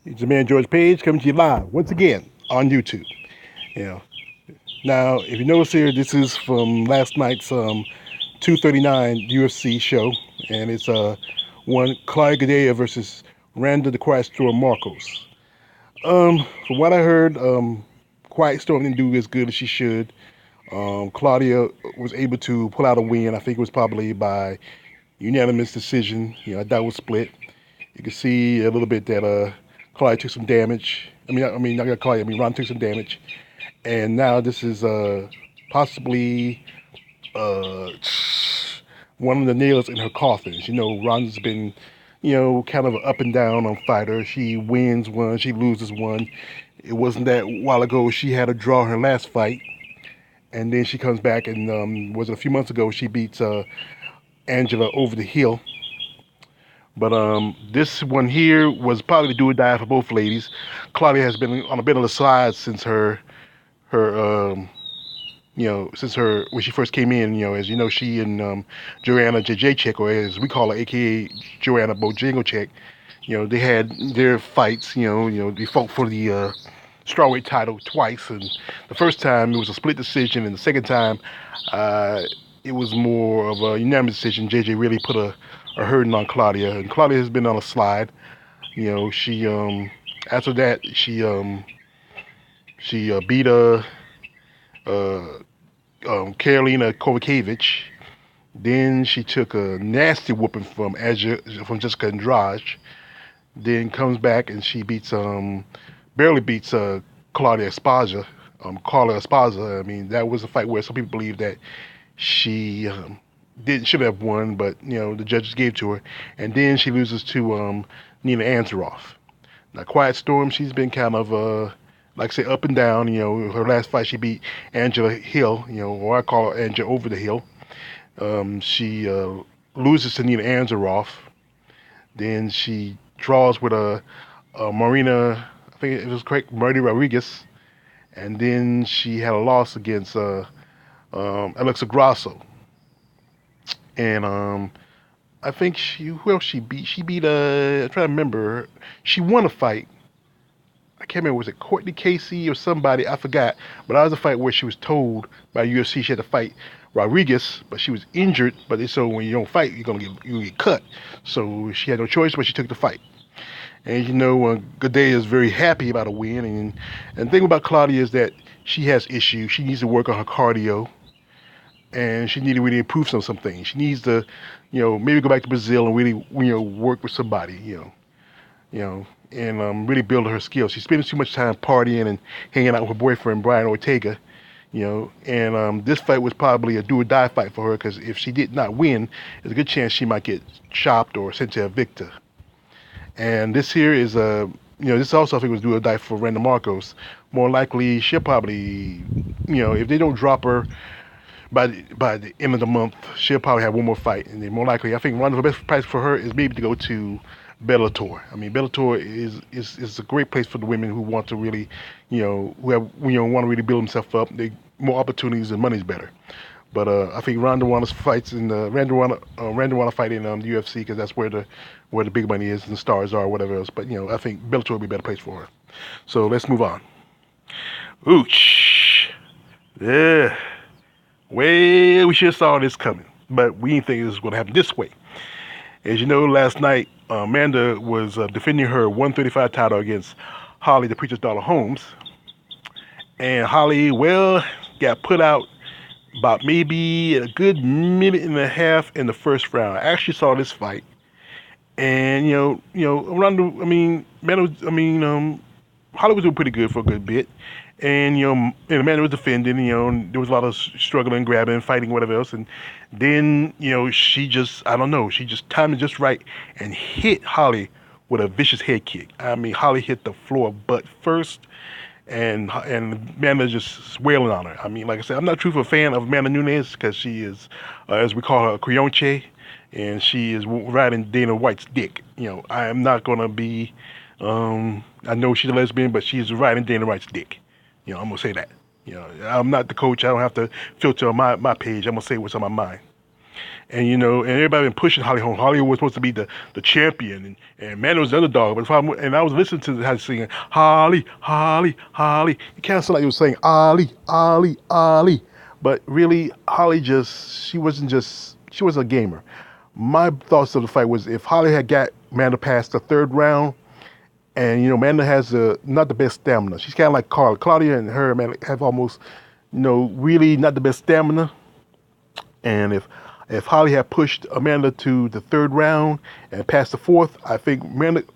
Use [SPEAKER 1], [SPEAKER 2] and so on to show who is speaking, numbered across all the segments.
[SPEAKER 1] It's your man George Page coming to you live once again on YouTube. You know, now if you notice here, this is from last night's 239 UFC show, and it's one Claudia versus Randa the Quiet Storm Marcos. From what I heard, Quiet Storm didn't do as good as she should. Claudia was able to pull out a win. I think it was probably by unanimous decision. That was split. You can see a little bit that Claudia took some damage. Not gonna Claudia. Ron took some damage, and now this is possibly uh, one of the nails in her coffins. Ron's been, kind of an up and down on fighter. She wins one, she loses one. It wasn't that while ago she had a draw her last fight, and then she comes back and was it a few months ago she beats Angela over the hill. But this one here was probably the do or die for both ladies. Claudia has been on a bit of the side since her since her when she first came in. As you know, she and Joanna Jacek, or as we call her, aka Joanna Bojanglecheck, they had their fights. They fought for the strawweight title twice, and the first time it was a split decision, and the second time uh, it was more of a unanimous decision. JJ really put a hurting on Claudia, and Claudia has been on a slide. She after that she beat uh, Karolina Kovacevic. Then she took a nasty whooping from Jessica Andrade. Then comes back and she beats barely beats Claudia Esparza. Carla Esparza. That was a fight where some people believe that she didn't should have won, but the judges gave to her. And then she loses to Nina Ansaroff. Now, Quiet Storm, she's been kind of like I say, up and down. Her last fight she beat Angela Hill. Or I call her Angela over the hill. She loses to Nina Ansaroff. Then she draws with a Marina. I think it was correct, Marty Rodriguez. And then she had a loss against Alexa Grasso. And I think who else she beat? She beat I'm trying to remember. She won a fight. I can't remember, was it Courtney Casey or somebody? I forgot. But that was a fight where she was told by UFC she had to fight Rodriguez, but she was injured. But they so when you don't fight, you're gonna get cut. So she had no choice, but she took the fight. And Goudet is very happy about a win. And the thing about Claudia is that she has issues. She needs to work on her cardio, and she needs to really improve some things. She needs to, maybe go back to Brazil and really, work with somebody, and really build her skills. She spends too much time partying and hanging out with her boyfriend Brian Ortega, and this fight was probably a do or die fight for her because if she did not win, there's a good chance she might get chopped or sent to a victor. And this here is this also I think was do or die for Randa Marcos. More likely, she'll probably, if they don't drop her by the end of the month, she'll probably have one more fight, and then more likely, I think one of the best price for her is maybe to go to Bellator. Bellator is a great place for the women who want to really, who have want to really build themselves up. They more opportunities and money's better. But I think Ronda Wanna fights in the Ronda Wanna fight in the UFC because that's where the big money is and the stars are, whatever else. But I think Bellator would be a better place for her. So let's move on. Ooch, yeah. Well, we should have saw this coming, but we didn't think it was going to happen this way. As you know, last night Amanda was defending her 135 title against Holly, the preacher's daughter, Holmes, and Holly, well, got put out about maybe a good minute and a half in the first round. I actually saw this fight, and around the, Amanda was, Holly was doing pretty good for a good bit. And and Amanda was defending. And there was a lot of struggling, grabbing, fighting, whatever else. And then she just, I don't know, she just timed it just right and hit Holly with a vicious head kick. Holly hit the floor butt first, and Amanda just wailing on her. Like I said, I'm not a true fan of Amanda Nunes because she is, as we call her, a Creonche, and she is riding Dana White's dick. I am not gonna be. I know she's a lesbian, but she's riding Dana White's dick. I'm gonna say that. I'm not the coach. I don't have to filter on my page. I'm gonna say what's on my mind. And and everybody been pushing Holly Holm. Holly was supposed to be the champion, and Amanda was the underdog. But if and I was listening to how singing Holly, Holly, Holly. It kind of sounded like it was saying Ali, Ali, Ali. But really, Holly she was a gamer. My thoughts of the fight was if Holly had got Amanda past the third round, and Amanda has not the best stamina. She's kind of like Claudia and her Amanda have almost really not the best stamina. And if Holly had pushed Amanda to the third round and passed the fourth, I think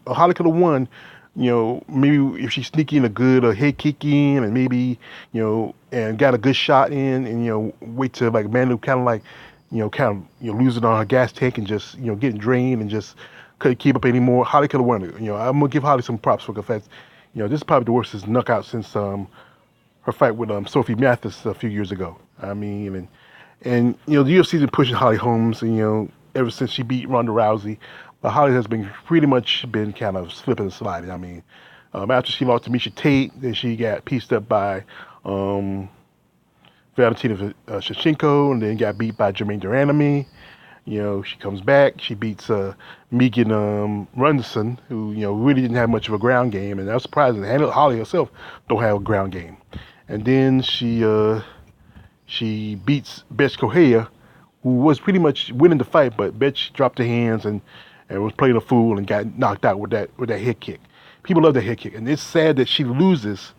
[SPEAKER 1] Holly could have won. Maybe if she sneak in a good head kick in, and maybe and got a good shot in, and wait till like Amanda kind of like losing on her gas tank and just getting drained and just couldn't keep up anymore. Holly could have won it. I'm gonna give Holly some props for the fact. This is probably the worst knockout since her fight with Sophie Mathis a few years ago. I mean, and the UFC's been pushing Holly Holmes, ever since she beat Ronda Rousey. But Holly has been pretty much been kind of slipping and sliding. I mean, after she lost to Misha Tate, then she got pieced up by Valentina Shevchenko, and then got beat by Jermaine Duranami. She comes back. She beats Megan Runderson, who really didn't have much of a ground game, and I was surprised that Holly herself don't have a ground game. And then she beats Betch Correia, who was pretty much winning the fight, but Betch dropped her hands and was playing a fool and got knocked out with that head kick. People love that head kick, and it's sad that she loses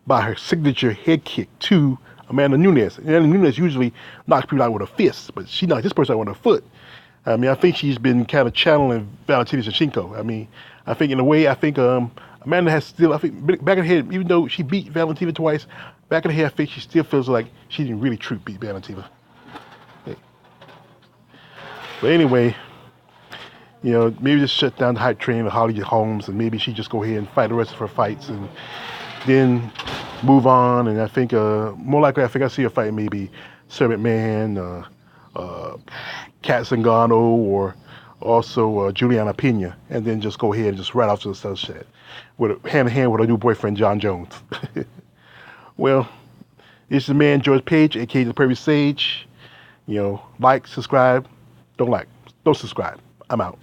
[SPEAKER 1] by her signature head kick to Amanda Nunes. Amanda Nunes usually knocks people out with her fists, but she knocked this person out with her foot. I mean, I think she's been kind of channeling Valentina Shevchenko. I mean, I think in a way, Amanda has still, I think back in her head, even though she beat Valentina twice, back in her head, I think she still feels like she didn't really truly beat Valentina. Hey. But anyway, maybe just shut down the hype train of Holly Holmes, and maybe she just go ahead and fight the rest of her fights, and then move on. And I think more likely, I think I see her fight maybe Sarah McMahon, Kat Zingano, or also Juliana Pena, and then just go ahead and just right off to the sunset with hand in hand with her new boyfriend John Jones. Well, this is the man George Page, aka the Prairie Sage. Like, subscribe, don't subscribe. I'm out.